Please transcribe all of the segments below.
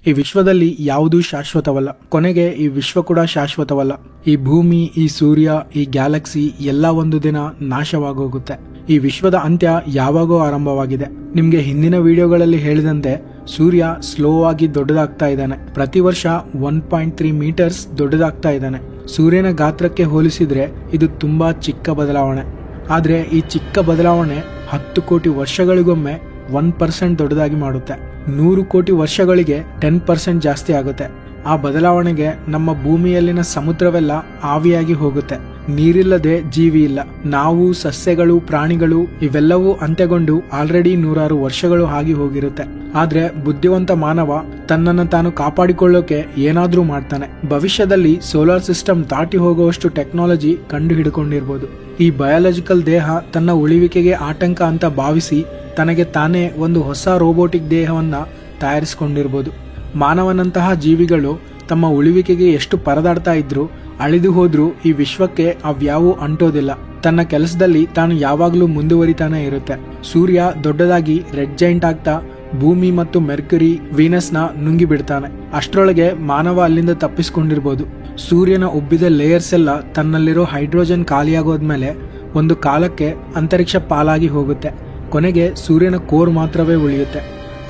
ಈ ವಿಶ್ವದಲ್ಲಿ ಯಾವುದೂ ಶಾಶ್ವತವಲ್ಲ, ಕೊನೆಗೆ ಈ ವಿಶ್ವ ಕೂಡ ಶಾಶ್ವತವಲ್ಲ. ಈ ಭೂಮಿ, ಈ ಸೂರ್ಯ, ಈ ಗ್ಯಾಲಕ್ಸಿ ಎಲ್ಲ ಒಂದು ದಿನ ನಾಶವಾಗೋಗುತ್ತೆ. ಈ ವಿಶ್ವದ ಅಂತ್ಯ ಯಾವಾಗೋ ಆರಂಭವಾಗಿದೆ. ನಿಮ್ಗೆ ಹಿಂದಿನ ವಿಡಿಯೋಗಳಲ್ಲಿ ಹೇಳಿದಂತೆ ಸೂರ್ಯ ಸ್ಲೋ ಆಗಿ ದೊಡ್ಡದಾಗ್ತಾ ಇದ್ದಾನೆ. ಪ್ರತಿ ವರ್ಷ 1.3 ಮೀಟರ್ಸ್ ದೊಡ್ಡದಾಗ್ತಾ ಇದ್ದಾನೆ. ಸೂರ್ಯನ ಗಾತ್ರಕ್ಕೆ ಹೋಲಿಸಿದ್ರೆ ಇದು ತುಂಬಾ ಚಿಕ್ಕ ಬದಲಾವಣೆ. ಆದ್ರೆ ಈ ಚಿಕ್ಕ ಬದಲಾವಣೆ 10 ಕೋಟಿ ವರ್ಷಗಳಿಗೊಮ್ಮೆ 1% ದೊಡ್ಡದಾಗಿ ಮಾಡುತ್ತೆ. 100 ಕೋಟಿ ವರ್ಷಗಳಿಗೆ 10% ಜಾಸ್ತಿ ಆಗುತ್ತೆ. ಆ ಬದಲಾವಣೆಗೆ ನಮ್ಮ ಭೂಮಿಯಲ್ಲಿನ ಸಮುದ್ರವೆಲ್ಲ ಆವಿಯಾಗಿ ಹೋಗುತ್ತೆ. ನೀರಿಲ್ಲದೆ ಜೀವಿ ಇಲ್ಲ. ನಾವು, ಸಸ್ಯಗಳು, ಪ್ರಾಣಿಗಳು ಇವೆಲ್ಲವೂ ಅಂತ್ಯಗೊಂಡು ಆಲ್ರೆಡಿ 100 ವರ್ಷಗಳು ಆಗಿ ಹೋಗಿರುತ್ತೆ. ಆದ್ರೆ ಬುದ್ಧಿವಂತ ಮಾನವ ತನ್ನನ್ನು ತಾನು ಕಾಪಾಡಿಕೊಳ್ಳೋಕೆ ಏನಾದ್ರೂ ಮಾಡ್ತಾನೆ. ಭವಿಷ್ಯದಲ್ಲಿ ಸೋಲಾರ್ ಸಿಸ್ಟಮ್ ದಾಟಿ ಹೋಗುವಷ್ಟು ಟೆಕ್ನಾಲಜಿ ಕಂಡು ಹಿಡ್ಕೊಂಡಿರ್ಬೋದು. ಈ ಬಯಾಲಜಿಕಲ್ ದೇಹ ತನ್ನ ಉಳಿವಿಕೆಗೆ ಆತಂಕ ಅಂತ ಭಾವಿಸಿ ತನಗೆ ತಾನೇ ಒಂದು ಹೊಸ ರೋಬೋಟಿಕ್ ದೇಹವನ್ನ ತಯಾರಿಸಿಕೊಂಡಿರ್ಬೋದು. ಮಾನವನಂತಹ ಜೀವಿಗಳು ತಮ್ಮ ಉಳಿವಿಕೆಗೆ ಎಷ್ಟು ಪರದಾಡ್ತಾ ಇದ್ರು, ಅಳಿದು ಹೋದ್ರೂ ಈ ವಿಶ್ವಕ್ಕೆ ಅವ್ಯಾವೂ ಅಂಟೋದಿಲ್ಲ. ತನ್ನ ಕೆಲಸದಲ್ಲಿ ತಾನು ಯಾವಾಗಲೂ ಮುಂದುವರಿತಾನೆ ಇರುತ್ತೆ. ಸೂರ್ಯ ದೊಡ್ಡದಾಗಿ ರೆಡ್ ಜೈಂಟ್ ಆಗ್ತಾ ಭೂಮಿ ಮತ್ತು ಮೆರ್ಕ್ಯುರಿ, ವೀನಸ್ ನ ನುಂಗಿ ಬಿಡ್ತಾನೆ. ಅಷ್ಟರೊಳಗೆ ಮಾನವ ಅಲ್ಲಿಂದ ತಪ್ಪಿಸ್ಕೊಂಡಿರ್ಬೋದು. ಸೂರ್ಯನ ಉಬ್ಬಿದ ಲೇಯರ್ಸ್ ಎಲ್ಲ ತನ್ನಲ್ಲಿರೋ ಹೈಡ್ರೋಜನ್ ಖಾಲಿಯಾಗೋದ್ಮೇಲೆ ಒಂದು ಕಾಲಕ್ಕೆ ಅಂತರಿಕ್ಷ ಪಾಲಾಗಿ ಹೋಗುತ್ತೆ. ಕೊನೆಗೆ ಸೂರ್ಯನ ಕೋರ್ ಮಾತ್ರವೇ ಉಳಿಯುತ್ತೆ.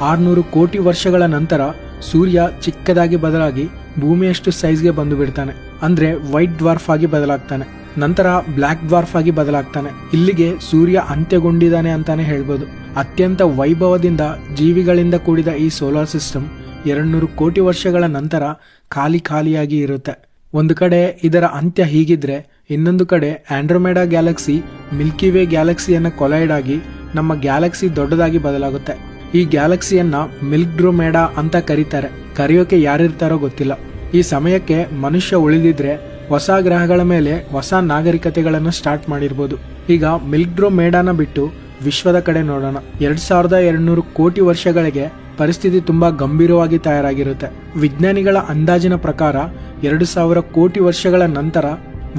600 ಕೋಟಿ ವರ್ಷಗಳ ನಂತರ ಸೂರ್ಯ ಚಿಕ್ಕದಾಗಿ ಬದಲಾಗಿ ಭೂಮಿಯಷ್ಟು ಸೈಜ್ಗೆ ಬಂದು ಬಿಡ್ತಾನೆ. ಅಂದ್ರೆ ವೈಟ್ ಡ್ವಾರ್ಫ್ ಆಗಿ ಬದಲಾಗ್ತಾನೆ. ನಂತರ ಬ್ಲಾಕ್ ಡ್ವಾರ್ಫ್ ಆಗಿ ಬದಲಾಗ್ತಾನೆ. ಇಲ್ಲಿಗೆ ಸೂರ್ಯ ಅಂತ್ಯಗೊಂಡಿದ್ದಾನೆ ಅಂತಾನೆ ಹೇಳ್ಬೋದು. ಅತ್ಯಂತ ವೈಭವದಿಂದ ಜೀವಿಗಳಿಂದ ಕೂಡಿದ ಈ ಸೋಲಾರ್ ಸಿಸ್ಟಮ್ 200 ಕೋಟಿ ವರ್ಷಗಳ ನಂತರ ಖಾಲಿಯಾಗಿ ಇರುತ್ತೆ. ಒಂದು ಕಡೆ ಇದರ ಅಂತ್ಯ ಹೀಗಿದ್ರೆ, ಇನ್ನೊಂದು ಕಡೆ Andromeda Galaxy Milky way ಗ್ಯಾಲಕ್ಸಿಯನ್ನ collide ಆಗಿ ನಮ್ಮ ಗ್ಯಾಲಕ್ಸಿ ದೊಡ್ಡದಾಗಿ ಬದಲಾಗುತ್ತೆ. ಈ ಗ್ಯಾಲಕ್ಸಿಯನ್ನ ಮಿಲ್ಕ್ಡ್ರೋಮೆಡಾ ಅಂತ ಕರೀತಾರೆ. ಕರೆಯೋಕೆ ಯಾರಿರ್ತಾರೋ ಗೊತ್ತಿಲ್ಲ. ಈ ಸಮಯಕ್ಕೆ ಮನುಷ್ಯ ಉಳಿದಿದ್ರೆ ಹೊಸ ಗ್ರಹಗಳ ಮೇಲೆ ಹೊಸ ನಾಗರಿಕತೆಗಳನ್ನು ಸ್ಟಾರ್ಟ್ ಮಾಡಿರ್ಬೋದು. ಈಗ ಮಿಲ್ಕ್ಡ್ರೋಮೆಡಾನ ಬಿಟ್ಟು ವಿಶ್ವದ ಕಡೆ ನೋಡೋಣ. 2200 ಕೋಟಿ ವರ್ಷಗಳಿಗೆ ಪರಿಸ್ಥಿತಿ ತುಂಬಾ ಗಂಭೀರವಾಗಿ ತಯಾರಾಗಿರುತ್ತೆ. ವಿಜ್ಞಾನಿಗಳ ಅಂದಾಜಿನ ಪ್ರಕಾರ 2000 ಕೋಟಿ ವರ್ಷಗಳ ನಂತರ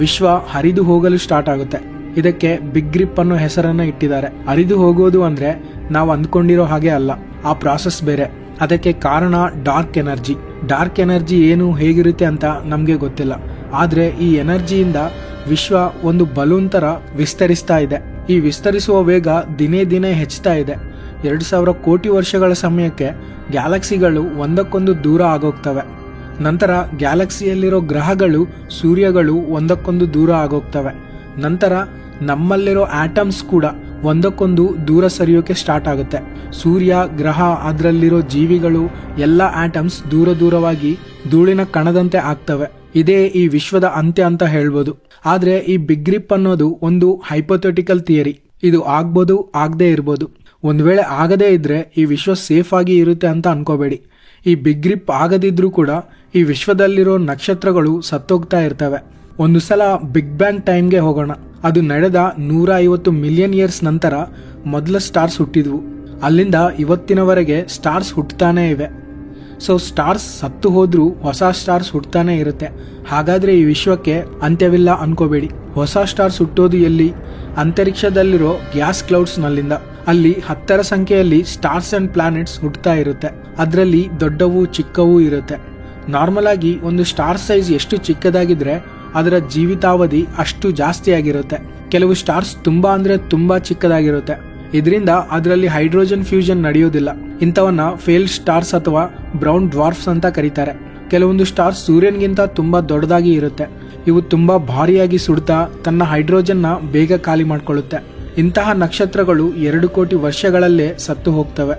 ವಿಶ್ವ ಹರಿದು ಹೋಗಲು ಸ್ಟಾರ್ಟ್ ಆಗುತ್ತೆ. ಇದಕ್ಕೆ ಬಿಗ್ ಗ್ರಿಪ್ ಅನ್ನೋ ಹೆಸರನ್ನ ಇಟ್ಟಿದ್ದಾರೆ. ಹರಿದು ಹೋಗೋದು ಅಂದ್ರೆ ನಾವು ಅಂದ್ಕೊಂಡಿರೋ ಹಾಗೆ ಅಲ್ಲ, ಆ ಪ್ರಾಸೆಸ್ ಬೇರೆ. ಅದಕ್ಕೆ ಕಾರಣ ಡಾರ್ಕ್ ಎನರ್ಜಿ. ಡಾರ್ಕ್ ಎನರ್ಜಿ ಏನು, ಹೇಗಿರುತ್ತೆ ಅಂತ ನಮ್ಗೆ ಗೊತ್ತಿಲ್ಲ. ಆದ್ರೆ ಈ ಎನರ್ಜಿಯಿಂದ ವಿಶ್ವ ಒಂದು ಬಲೂನ್ ತರ ವಿಸ್ತರಿಸ್ತಾ ಇದೆ. ಈ ವಿಸ್ತರಿಸುವ ವೇಗ ದಿನೇ ಹೆಚ್ಚುತ್ತಾ ಇದೆ. 2000 ಕೋಟಿ ವರ್ಷಗಳ ಸಮಯಕ್ಕೆ ಗ್ಯಾಲಕ್ಸಿಗಳು ಒಂದಕ್ಕೊಂದು ದೂರ ಆಗೋಗ್ತವೆ. ನಂತರ ಗ್ಯಾಲಕ್ಸಿಯಲ್ಲಿರೋ ಗ್ರಹಗಳು, ಸೂರ್ಯಗಳು ಒಂದಕ್ಕೊಂದು ದೂರ ಆಗೋಗ್ತವೆ. ನಂತರ ನಮ್ಮಲ್ಲಿರೋ ಆಟಮ್ಸ್ ಕೂಡ ಒಂದಕ್ಕೊಂದು ದೂರ ಸರಿಯೋಕೆ ಸ್ಟಾರ್ಟ್ ಆಗುತ್ತೆ. ಸೂರ್ಯ, ಗ್ರಹ, ಅದರಲ್ಲಿರೋ ಜೀವಿಗಳು ಎಲ್ಲ ಆಟಮ್ಸ್ ದೂರವಾಗಿ ಧೂಳಿನ ಕಣದಂತೆ ಆಗ್ತವೆ. ಇದೇ ಈ ವಿಶ್ವದ ಅಂತ್ಯ ಅಂತ ಹೇಳ್ಬೋದು. ಆದ್ರೆ ಈ ಬಿಗ್ ಗ್ರಿಪ್ ಅನ್ನೋದು ಒಂದು ಹೈಪೋಥೆಟಿಕಲ್ ಥಿಯರಿ. ಇದು ಆಗ್ಬೋದು, ಆಗದೆ ಇರ್ಬೋದು. ಒಂದ್ ವೇಳೆ ಆಗದೇ ಇದ್ರೆ ಈ ವಿಶ್ವ ಸೇಫ್ ಆಗಿ ಇರುತ್ತೆ ಅಂತ ಅನ್ಕೋಬೇಡಿ. ಈ ಬಿಗ್ ಗ್ರಿಪ್ ಆಗದಿದ್ರೂ ಕೂಡ ಈ ವಿಶ್ವದಲ್ಲಿರೋ ನಕ್ಷತ್ರಗಳು ಸತ್ತೋಗ್ತಾ ಇರ್ತವೆ. ಒಂದು ಸಲ ಬಿಗ್ ಬ್ಯಾಂಗ್ ಟೈಮ್ಗೆ ಹೋಗೋಣ. ಅದು ನಡೆದ 150 ಮಿಲಿಯನ್ ಇಯರ್ಸ್ ನಂತರ ಮೊದಲ ಸ್ಟಾರ್ಸ್ ಹುಟ್ಟಿದ್ವು. ಅಲ್ಲಿಂದ ಇವತ್ತಿನವರೆಗೆ ಸ್ಟಾರ್ಸ್ ಹುಟ್ಟುತ್ತಾನೇ ಇವೆ. ಸೊ ಸ್ಟಾರ್ಸ್ ಸತ್ತು ಹೋದ್ರೂ ಹೊಸ ಸ್ಟಾರ್ಸ್ ಹುಟ್ಟುತ್ತಾನೆ ಇರುತ್ತೆ. ಹಾಗಾದ್ರೆ ಈ ವಿಶ್ವಕ್ಕೆ ಅಂತ್ಯವಿಲ್ಲ ಅನ್ಕೋಬೇಡಿ. ಹೊಸ ಸ್ಟಾರ್ಸ್ ಹುಟ್ಟೋದು ಎಲ್ಲಿ? ಅಂತರಿಕ್ಷದಲ್ಲಿರೋ ಗ್ಯಾಸ್ ಕ್ಲೌಡ್ಸ್ ನಲ್ಲಿಂದ. ಅಲ್ಲಿ 10ರ ಸಂಖ್ಯೆಯಲ್ಲಿ ಸ್ಟಾರ್ಸ್ ಅಂಡ್ ಪ್ಲಾನೆಟ್ಸ್ ಹುಟ್ಟುತ್ತಾ ಇರುತ್ತೆ. ಅದರಲ್ಲಿ ದೊಡ್ಡವು, ಚಿಕ್ಕವೂ ಇರುತ್ತೆ. ನಾರ್ಮಲ್ ಆಗಿ ಒಂದು ಸ್ಟಾರ್ ಸೈಜ್ ಎಷ್ಟು ಚಿಕ್ಕದಾಗಿದ್ರೆ ಅದರ ಜೀವಿತಾವಧಿ ಅಷ್ಟು ಜಾಸ್ತಿ ಆಗಿರುತ್ತೆ. ಕೆಲವು ಸ್ಟಾರ್ಸ್ ತುಂಬಾ ಚಿಕ್ಕದಾಗಿರುತ್ತೆ. ಇದರಿಂದ ಅದರಲ್ಲಿ ಹೈಡ್ರೋಜನ್ ಫ್ಯೂಷನ್ ನಡೆಯೋದಿಲ್ಲ. ಇಂಥವನ್ನ ಫೇಲ್ಡ್ ಸ್ಟಾರ್ಸ್ ಅಥವಾ ಬ್ರೌನ್ ಡ್ವಾರ್ಫ್ಸ್ ಅಂತ ಕರೀತಾರೆ. ಕೆಲವೊಂದು ಸ್ಟಾರ್ಸ್ ಸೂರ್ಯನ್ಗಿಂತ ತುಂಬಾ ದೊಡ್ಡದಾಗಿ ಇರುತ್ತೆ. ಇವು ತುಂಬಾ ಭಾರಿಯಾಗಿ ಸುಡ್ತಾ ತನ್ನ ಹೈಡ್ರೋಜನ್ ನ ಬೇಗ ಖಾಲಿ ಮಾಡ್ಕೊಳ್ಳುತ್ತೆ. ಇಂತಹ ನಕ್ಷತ್ರಗಳು 2 ಕೋಟಿ ವರ್ಷಗಳಲ್ಲೇ ಸತ್ತು ಹೋಗ್ತವೆ.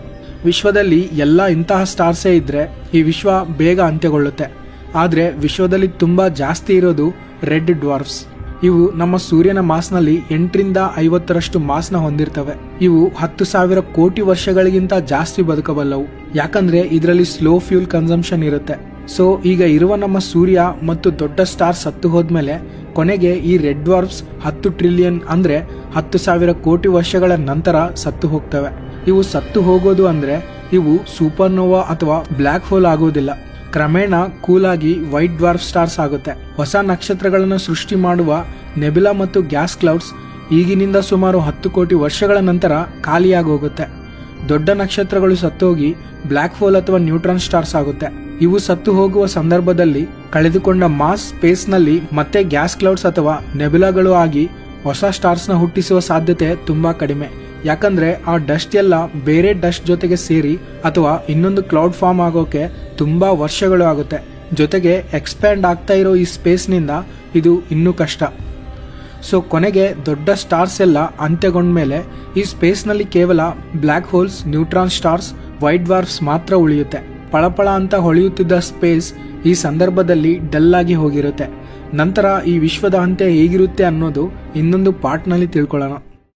ವಿಶ್ವದಲ್ಲಿ ಎಲ್ಲ ಇಂತಹ ಸ್ಟಾರ್ಸೇ ಇದ್ರೆ ಈ ವಿಶ್ವ ಬೇಗ ಅಂತ್ಯಗೊಳ್ಳುತ್ತೆ. ಆದ್ರೆ ವಿಶ್ವದಲ್ಲಿ ತುಂಬಾ ಜಾಸ್ತಿ ಇರೋದು ರೆಡ್ ಡ್ವಾರ್ಫ್ಸ್. ಇವು ನಮ್ಮ ಸೂರ್ಯನ ಮಾಸ್ನಲ್ಲಿ 8ರಿಂದ 50ರಷ್ಟು ಮಾಸ್ನ ಹೊಂದಿರ್ತವೆ. ಇವು 10,000 ಕೋಟಿ ವರ್ಷಗಳಿಗಿಂತ ಜಾಸ್ತಿ ಬದುಕಬಲ್ಲವು. ಯಾಕಂದ್ರೆ ಇದರಲ್ಲಿ ಸ್ಲೋ ಫ್ಯೂಲ್ ಕನ್ಸಂಪ್ಷನ್ ಇರುತ್ತೆ. ಸೊ ಈಗ ಇರುವ ನಮ್ಮ ಸೂರ್ಯ ಮತ್ತು ದೊಡ್ಡ ಸ್ಟಾರ್ ಸತ್ತು ಹೋದ್ಮೇಲೆ ಕೊನೆಗೆ ಈ ರೆಡ್ ಡ್ವಾರ್ಫ್ಸ್ 10 ಟ್ರಿಲಿಯನ್ ಅಂದ್ರೆ 10,000 ಕೋಟಿ ವರ್ಷಗಳ ನಂತರ ಸತ್ತು ಹೋಗ್ತವೆ. ಇವು ಸತ್ತು ಹೋಗೋದು ಅಂದ್ರೆ ಇವು ಸೂಪರ್ನೋವಾ ಅಥವಾ ಬ್ಲ್ಯಾಕ್ ಹೋಲ್ ಆಗೋದಿಲ್ಲ. ಕ್ರಮೇಣ ಕೂಲಾಗಿ ವೈಟ್ ಡ್ವಾರ್ಫ್ ಸ್ಟಾರ್ಸ್ ಆಗುತ್ತೆ. ಹೊಸ ನಕ್ಷತ್ರಗಳನ್ನು ಸೃಷ್ಟಿ ಮಾಡುವ ನೆಬುಲಾ ಮತ್ತು ಗ್ಯಾಸ್ ಕ್ಲೌಡ್ಸ್ ಈಗಿನಿಂದ ಸುಮಾರು 10 ಕೋಟಿ ವರ್ಷಗಳ ನಂತರ ಖಾಲಿಯಾಗಿ ಹೋಗುತ್ತೆ. ದೊಡ್ಡ ನಕ್ಷತ್ರಗಳು ಸತ್ತೋಗಿ ಬ್ಲ್ಯಾಕ್ ಹೋಲ್ ಅಥವಾ ನ್ಯೂಟ್ರಾನ್ ಸ್ಟಾರ್ಸ್ ಆಗುತ್ತೆ. ಇವು ಸತ್ತು ಹೋಗುವ ಸಂದರ್ಭದಲ್ಲಿ ಕಳೆದುಕೊಂಡ ಮಾಸ್ ಸ್ಪೇಸ್ ನಲ್ಲಿ ಮತ್ತೆ ಗ್ಯಾಸ್ ಕ್ಲೌಡ್ಸ್ ಅಥವಾ ನೆಬುಲಾಗಳು ಆಗಿ ಹೊಸ ಸ್ಟಾರ್ಸ್ ನ ಹುಟ್ಟಿಸುವ ಸಾಧ್ಯತೆ ತುಂಬಾ ಕಡಿಮೆ. ಯಾಕಂದ್ರೆ ಆ ಡಸ್ಟ್ ಎಲ್ಲ ಬೇರೆ ಡಸ್ಟ್ ಜೊತೆಗೆ ಸೇರಿ ಅಥವಾ ಇನ್ನೊಂದು ಕ್ಲೌಡ್ ಫಾರ್ಮ್ ಆಗೋಕೆ ತುಂಬಾ ವರ್ಷಗಳು ಆಗುತ್ತೆ. ಜೊತೆಗೆ ಎಕ್ಸ್ಪ್ಯಾಂಡ್ ಆಗ್ತಾ ಇರೋ ಈ ಸ್ಪೇಸ್ ನಿಂದ ಇದು ಇನ್ನೂ ಕಷ್ಟ. ಸೊ ಕೊನೆಗೆ ದೊಡ್ಡ ಸ್ಟಾರ್ಸ್ ಎಲ್ಲ ಅಂತ್ಯಗೊಂಡ್ಮೇಲೆ ಈ ಸ್ಪೇಸ್ ನಲ್ಲಿ ಕೇವಲ black holes, neutron stars, white dwarfs ಮಾತ್ರ ಉಳಿಯುತ್ತೆ. ಪಳಪಳ ಅಂತ ಹೊಳೆಯುತ್ತಿದ್ದ ಸ್ಪೇಸ್ ಈ ಸಂದರ್ಭದಲ್ಲಿ ಡಲ್ ಆಗಿ ಹೋಗಿರುತ್ತೆ. ನಂತರ ಈ ವಿಶ್ವದ ಅಂತ್ಯ ಹೇಗಿರುತ್ತೆ ಅನ್ನೋದು ಇನ್ನೊಂದು ಪಾರ್ಟ್ ನಲ್ಲಿ ತಿಳ್ಕೊಳ್ಳೋಣ.